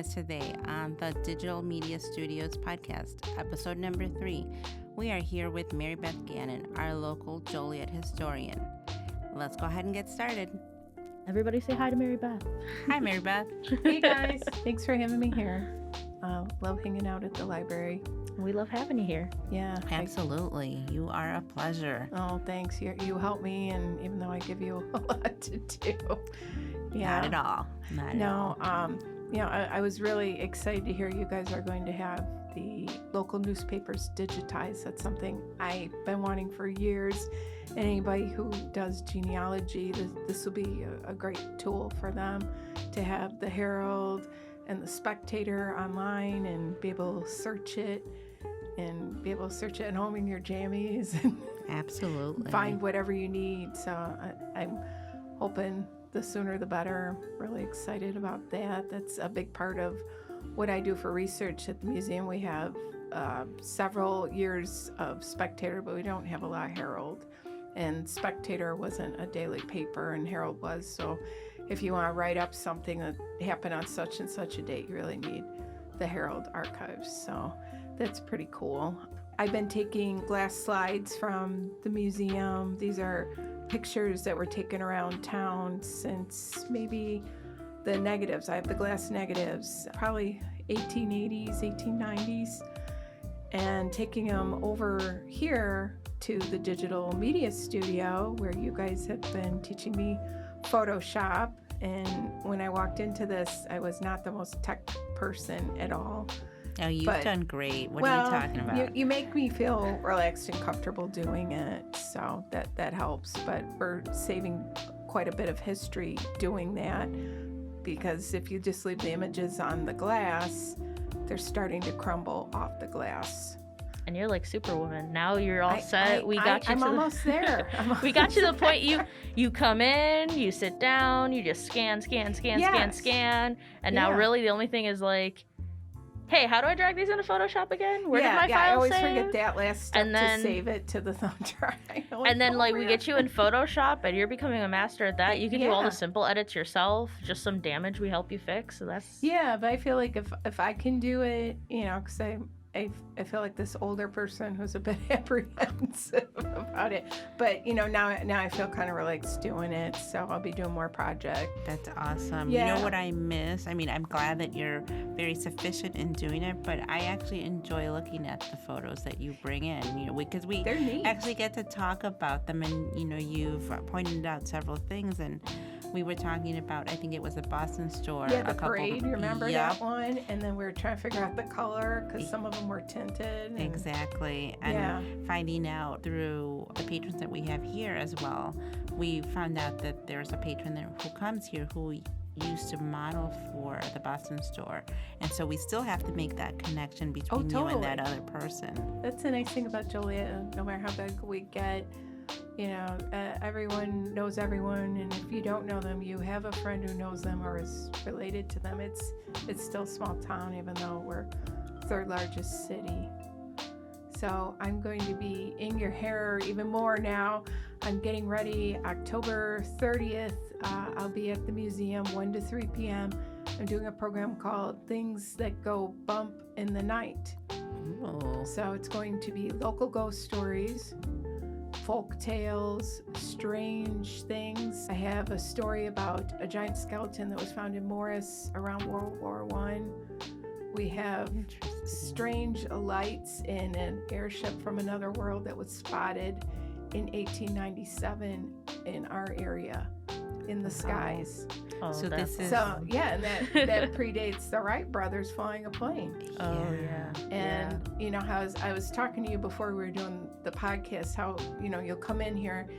us today on the Digital Media Studios podcast, episode number 3. We are here with Mary Beth Gannon, our local Joliet historian. Let's go ahead and get started. Everybody say hi to Mary Beth. Hi, Mary Beth. Hey guys, thanks for having me here. Love hanging out at the library. We love having you here. Yeah. Absolutely. You are a pleasure. Oh, thanks. You help me, and even though I give you a lot to do. Yeah. Not at all. Not at all. I was really excited to hear you guys are going to have the local newspapers digitized. That's something I've been wanting for years. And anybody who does genealogy, this will be a great tool for them to have the Herald and the Spectator online and be able to search it at home in your jammies and Absolutely. find whatever you need. So I'm hoping the sooner the better. I'm really excited about that. That's a big part of what I do for research at the museum. We have several years of Spectator, but we don't have a lot of Herald. And Spectator wasn't a daily paper, and Herald was. So if you want to write up something that happened on such and such a date, you really need the Herald archives. So that's pretty cool. I've been taking glass slides from the museum. These are pictures that were taken around town since maybe the negatives. I have the glass negatives, probably 1880s, 1890s, and taking them over here to the digital media studio where you guys have been teaching me Photoshop. And when I walked into this, I was not the most tech person at all. Oh, you've done great. What are you talking about? You make me feel relaxed and comfortable doing it, so that helps. But we're saving quite a bit of history doing that, because if you just leave the images on the glass, they're starting to crumble off the glass. And you're like Superwoman. Now you're all set. I'm almost there. We got you to the point you come in, you sit down, you just scan, and now really the only thing is like, hey, how do I drag these into Photoshop again? Where did my file I always save? forget that last step to save it to the thumb drive. And then we get you in Photoshop, and you're becoming a master at that. You can do all the simple edits yourself. Just some damage we help you fix. So that's but I feel like if I can do it, because I feel like this older person who's a bit apprehensive about it. But, now I feel kind of relaxed doing it. So I'll be doing more projects. That's awesome. Yeah. You know what I miss? I mean, I'm glad that you're very sufficient in doing it, but I actually enjoy looking at the photos that you bring in, because we actually get to talk about them. And, you've pointed out several things, and we were talking about, I think it was the Boston store. Yeah, the parade, you remember that one? And then we were trying to figure out the color, because some of them were tinted. Exactly. And finding out through the patrons that we have here as well, we found out that there's a patron there who comes here who used to model for the Boston store. And so we still have to make that connection between you and that other person. That's the nice thing about Joliet. No matter how big we get, everyone knows everyone, and if you don't know them, you have a friend who knows them or is related to them. It's still a small town, even though we're third largest city. So I'm going to be in your hair even more now. I'm getting ready. October 30th, I'll be at the museum 1 to 3 p.m. I'm doing a program called Things That Go Bump in the Night. Oh. So it's going to be local ghost stories, folk tales, strange things. I have a story about a giant skeleton that was found in Morris around World War I. We have strange lights in an airship from another world that was spotted in 1897 in our area in the skies. Oh, so this is... and that predates the Wright brothers flying a plane. Oh, yeah. And, how I was talking to you before we were doing the podcast, how, you'll come in here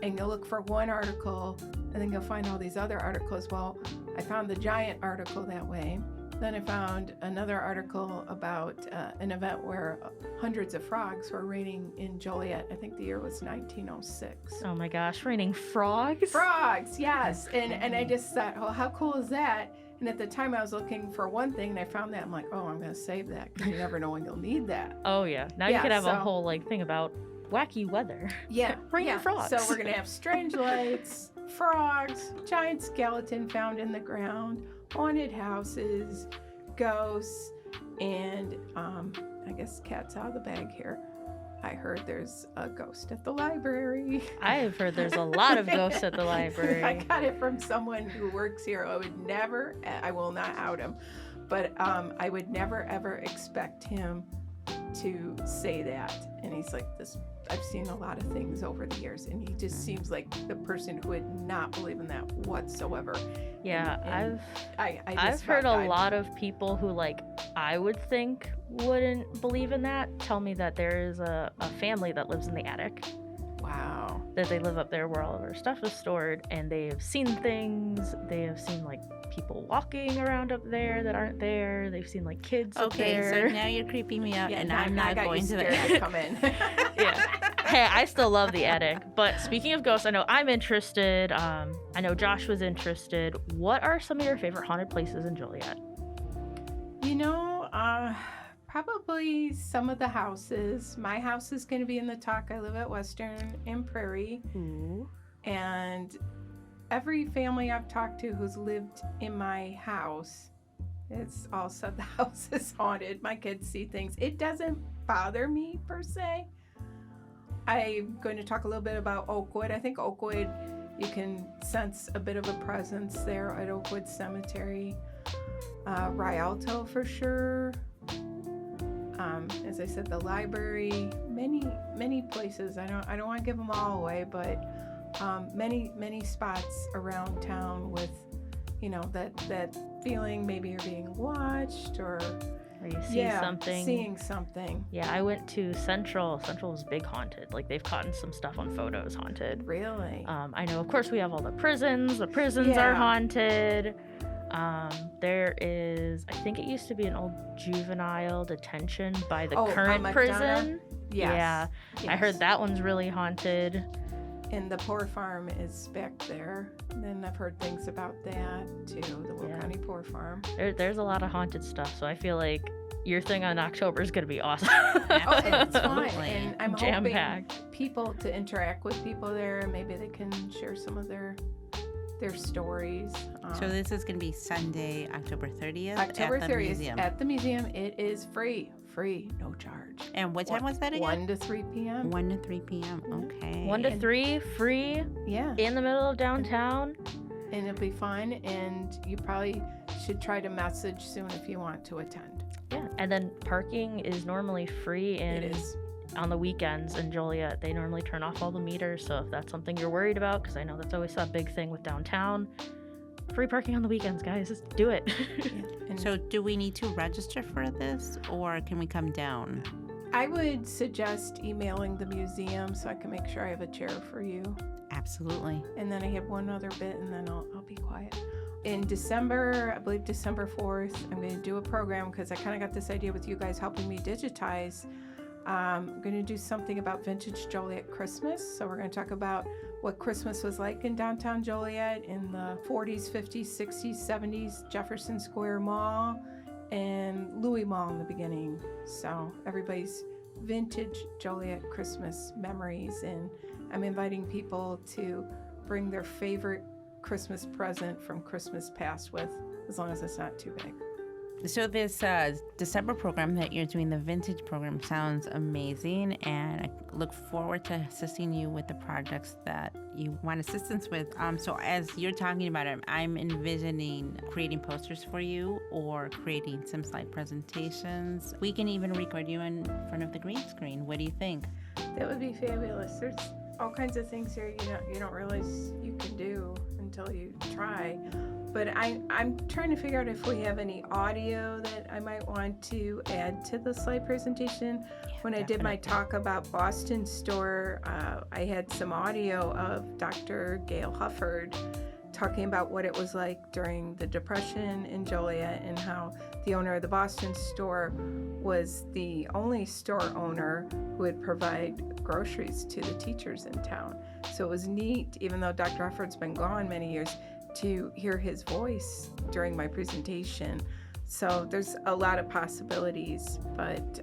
and you'll look for one article and then you'll find all these other articles. Well, I found the giant article that way. Then I found another article about an event where hundreds of frogs were raining in Joliet. I think the year was 1906. Oh my gosh, raining frogs? Frogs, yes. And I just thought, oh, how cool is that? And at the time I was looking for one thing and I found that. I'm like, oh, I'm going to save that because you never know when you'll need that. Oh, yeah. Now you could have a whole thing about wacky weather. Yeah. Raining frogs. So we're going to have strange lights, frogs, giant skeleton found in the ground, haunted houses, ghosts, and I guess cat's out of the bag here. I heard there's a ghost at the library. I have heard there's a lot of ghosts at the library. I got it from someone who works here. I will not out him, but I would never ever expect him to say that. And he's like, I've seen a lot of things over the years, and he just seems like the person who would not believe in that whatsoever. Yeah, and I've heard a lot of people who, like, I would think wouldn't believe in that tell me that there is a family that lives in the attic. Wow. That they live up there where all of our stuff is stored, and they have seen things. They have seen, like, people walking around up there that aren't there. They've seen, like, kids up there. Okay, so now you're creeping me out, and I'm not going to the come in. Yeah. Hey, I still love the attic. But speaking of ghosts, I know I'm interested. I know Josh was interested. What are some of your favorite haunted places in Joliet? Probably some of the houses. My house is going to be in the Talk. I live at Western and Prairie. Ooh. And every family I've talked to who's lived in my house, it's all said the house is haunted. My kids see things. It doesn't bother me per se. I'm going to talk a little bit about Oakwood. I think Oakwood, you can sense a bit of a presence there at Oakwood Cemetery. Rialto for sure. As I said, the library, many places. I don't want to give them all away, but many spots around town with, that feeling maybe you're being watched or you see something. Seeing something. Yeah, I went to Central. Central is big haunted. Like, they've caught some stuff on photos haunted. Really? I know, of course, we have all the prisons. The prisons are haunted. There is, I think it used to be an old juvenile detention by the current prison. Yes. Yeah. I heard that one's really haunted. And the Poor Farm is back there. And then I've heard things about that too, the Will County Poor Farm. There's a lot of haunted stuff, so I feel like your thing on October is going to be awesome. It's fun. And I'm jam-packed. hoping people to interact with people there, and maybe they can share some of their stories. So this is going to be Sunday, October 30th October at the 30th museum. At the museum. It is free, no charge. And what time was that again? 1 to 3 p.m. 1 to 3 p.m. Okay. 1 to 3, free. Yeah. In the middle of downtown. And it'll be fun, and you probably should try to message soon if you want to attend. Yeah, and then parking is normally free It is. On the weekends in Joliet. They normally turn off all the meters, so if that's something you're worried about, because I know that's always that big thing with downtown, free parking on the weekends, guys. Just do it. Yeah. So do we need to register for this, or can we come down? I would suggest emailing the museum so I can make sure I have a chair for you. Absolutely. And then I have one other bit, and then I'll be quiet. In December, I believe December 4th, I'm going to do a program because I kind of got this idea with you guys helping me digitize. I'm going to do something about vintage Joliet Christmas. So we're going to talk about what Christmas was like in downtown Joliet in the 40s, 50s, 60s, 70s, Jefferson Square Mall, and Louis Mall in the beginning. So everybody's vintage Joliet Christmas memories. And I'm inviting people to bring their favorite Christmas present from Christmas past with, as long as it's not too big. So this December program that you're doing, the vintage program, sounds amazing, and I look forward to assisting you with the projects that you want assistance with. So as you're talking about it, I'm envisioning creating posters for you or creating some slide presentations. We can even record you in front of the green screen. What do you think? That would be fabulous. There's all kinds of things here you don't realize you can do until you try. But I'm trying to figure out if we have any audio that I might want to add to the slide presentation. When I did my talk about Boston Store, I had some audio of Dr. Gail Hufford talking about what it was like during the Depression in Joliet and how the owner of the Boston Store was the only store owner who would provide groceries to the teachers in town. So it was neat, even though Dr. Hufford's been gone many years, to hear his voice during my presentation. So there's a lot of possibilities, but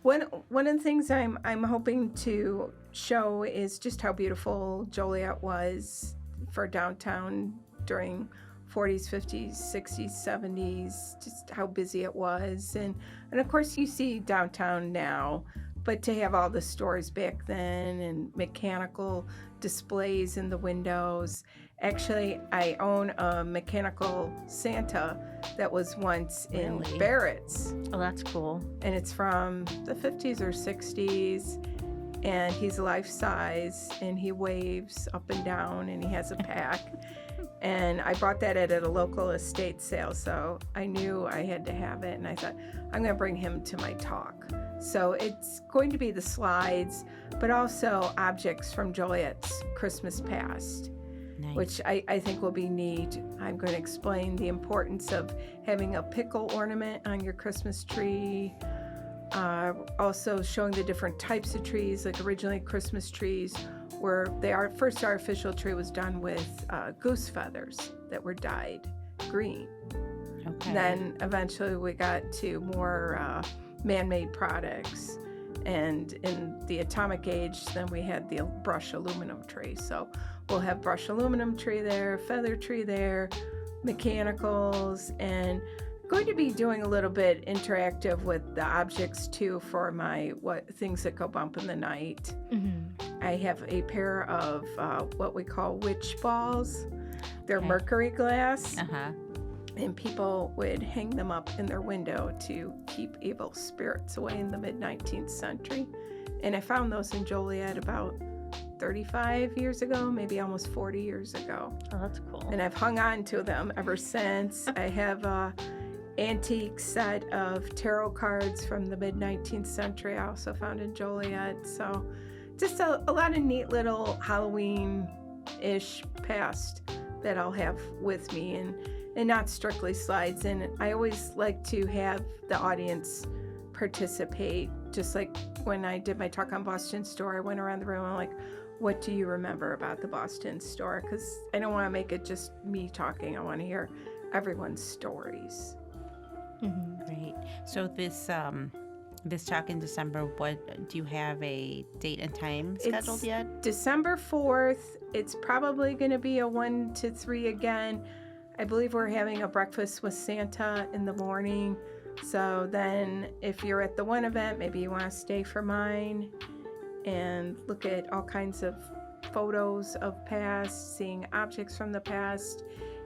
one of the things I'm hoping to show is just how beautiful Joliet was for downtown during 40s, 50s, 60s, 70s, just how busy it was. And of course, you see downtown now, but to have all the stores back then and mechanical displays in the windows. Actually, I own a mechanical Santa that was once in Barrett's. Oh, that's cool. And it's from the 50s or 60s. And he's life size, and he waves up and down, and he has a pack. And I bought that at a local estate sale, so I knew I had to have it. And I thought, I'm going to bring him to my talk. So it's going to be the slides, but also objects from Joliet's Christmas past, nice. Which I think will be neat. I'm going to explain the importance of having a pickle ornament on your Christmas tree. Also showing the different types of trees, like originally Christmas trees were, first artificial tree was done with goose feathers that were dyed green. Okay. Then eventually we got to more man-made products. And in the atomic age, then we had the brush aluminum tree. So we'll have brush aluminum tree there, feather tree there, mechanicals, and going to be doing a little bit interactive with the objects too for my things that go bump in the night. Mm-hmm. I have a pair of what we call witch balls. They're mercury glass, and people would hang them up in their window to keep evil spirits away in the mid-19th century. And I found those in Joliet about 35 years ago, maybe almost 40 years ago. Oh, that's cool. And I've hung on to them ever since. I have a antique set of tarot cards from the mid-19th century I also found in Joliet. So just a lot of neat little Halloween-ish past that I'll have with me, and not strictly slides. And I always like to have the audience participate. Just like when I did my talk on Boston Store, I went around the room and I'm like, what do you remember about the Boston Store? Because I don't want to make it just me talking. I want to hear everyone's stories. Mm-hmm. Great. So this talk in December, what do you have a date and time scheduled yet? December 4th. It's probably going to be a 1 to 3 again. I believe we're having a breakfast with Santa in the morning. So then if you're at the one event, maybe you want to stay for mine and look at all kinds of photos of past, seeing objects from the past.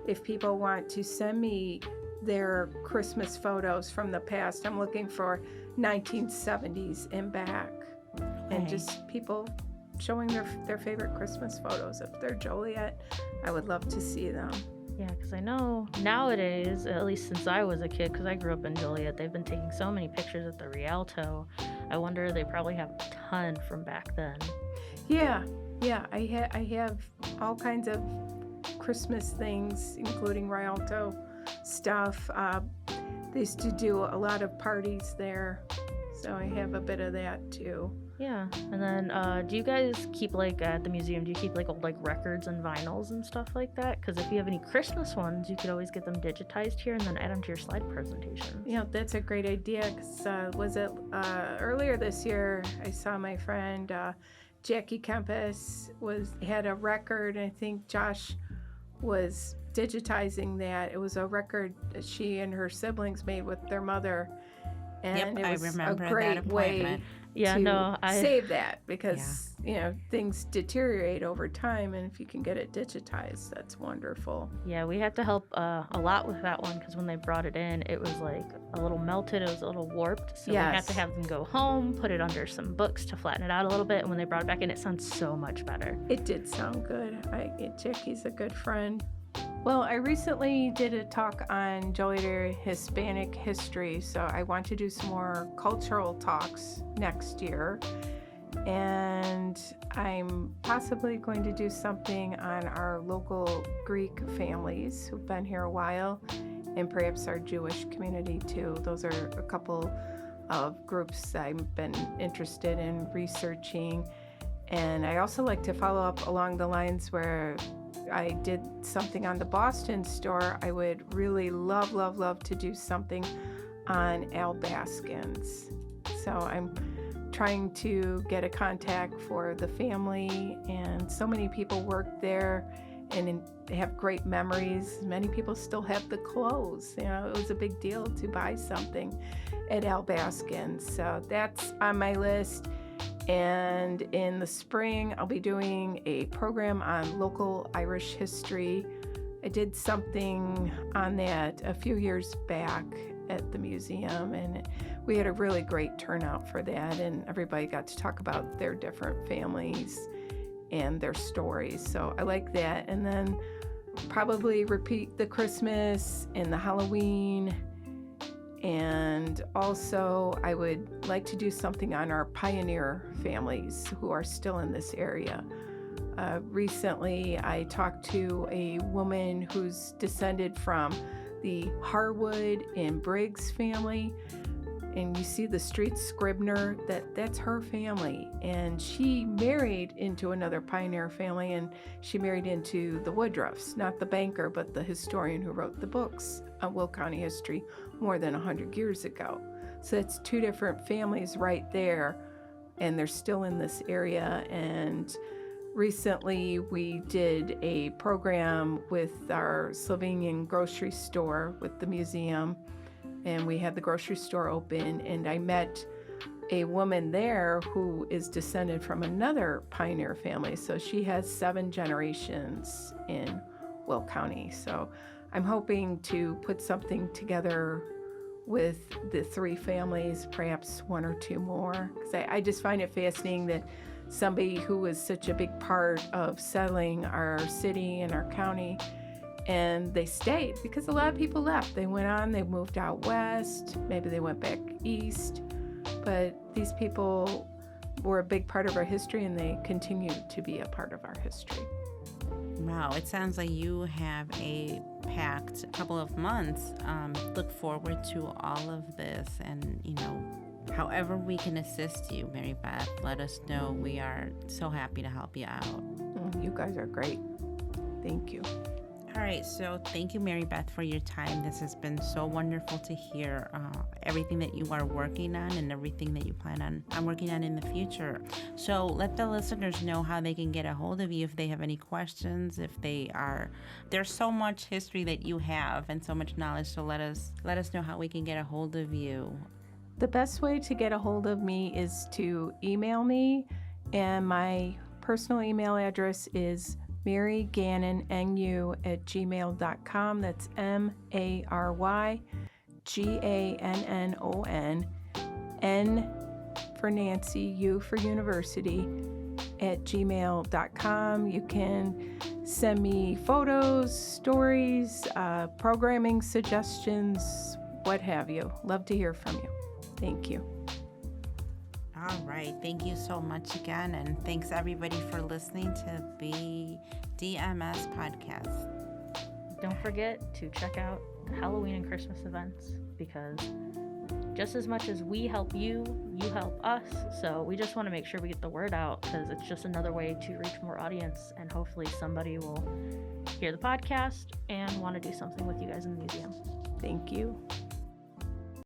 If people want to send me their Christmas photos from the past, I'm looking for 1970s and back. Okay. And just people showing their favorite Christmas photos. If they're Joliet, I would love to see them. Yeah, because I know nowadays, at least since I was a kid, because I grew up in Joliet, they've been taking so many pictures at the Rialto. I wonder, they probably have a ton from back then. Yeah, I have all kinds of Christmas things, including Rialto stuff. They used to do a lot of parties there, so I have a bit of that too. Yeah, and then do you guys keep, like, at the museum, do you keep, like, old, like, records and vinyls and stuff like that? Because if you have any Christmas ones, you could always get them digitized here and then add them to your slide presentation. Yeah, that's a great idea, because was it earlier this year, I saw my friend Jackie Kempis had a record, and I think Josh was digitizing that. It was a record that she and her siblings made with their mother, and it was a great way to save that, because things deteriorate over time, and if you can get it digitized, that's wonderful. Yeah, we had to help a lot with that one, because when they brought it in, it was like a little melted, it was a little warped, so we had to have them go home, put it under some books to flatten it out a little bit, and when they brought it back in, it sounds so much better. It did sound good. Jackie's a good friend. Well, I recently did a talk on Joliet Hispanic history, so I want to do some more cultural talks next year. And I'm possibly going to do something on our local Greek families who've been here a while, and perhaps our Jewish community too. Those are a couple of groups I've been interested in researching. And I also like to follow up along the lines where I did something on the Boston Store. I would really love to do something on Al Baskin's. So I'm trying to get a contact for the family, and so many people worked there, and have great memories. Many people still have the clothes. You know, it was a big deal to buy something at Al Baskin. So that's on my list. And in the spring, I'll be doing a program on local Irish history. I did something on that a few years back at the museum, and we had a really great turnout for that, and everybody got to talk about their different families and their stories. So I like that. And then probably repeat the Christmas and the Halloween. And also I would like to do something on our pioneer families who are still in this area. Recently I talked to a woman who's descended from the Harwood and Briggs family. And you see the street Scribner, that's her family. And she married into another pioneer family, and she married into the Woodruffs, not the banker, but the historian who wrote the books on Will County history more than 100 years ago. So it's two different families right there, and they're still in this area. And recently we did a program with our Slovenian grocery store with the museum, and we had the grocery store open, and I met a woman there who is descended from another pioneer family. So she has 7 generations in Will County. So I'm hoping to put something together with the 3 families, perhaps 1 or 2 more, because I just find it fascinating that somebody who was such a big part of settling our city and our county, and they stayed because a lot of people left. They went on, they moved out west, maybe they went back east, but these people were a big part of our history, and they continue to be a part of our history. Wow, it sounds like you have a packed couple of months. Look forward to all of this, and however we can assist you, Mary Beth, let us know. We are so happy to help you out. You guys are great. Thank you. All right, so thank you, Mary Beth, for your time. This has been so wonderful to hear everything that you are working on and everything that you plan on working on in the future. So let the listeners know how they can get a hold of you if they have any questions, there's so much history that you have and so much knowledge, so let us know how we can get a hold of you. The best way to get a hold of me is to email me, and my personal email address is marygannon@gmail.com. That's MaryGannon, N for Nancy, U for University, @gmail.com. You can send me photos, stories, programming suggestions, what have you. Love to hear from you. Thank you. All right. Thank you so much again. And thanks everybody for listening to the DMS podcast. Don't forget to check out the Halloween and Christmas events, because just as much as we help you, you help us. So we just want to make sure we get the word out, because it's just another way to reach more audience, and hopefully somebody will hear the podcast and want to do something with you guys in the museum. Thank you.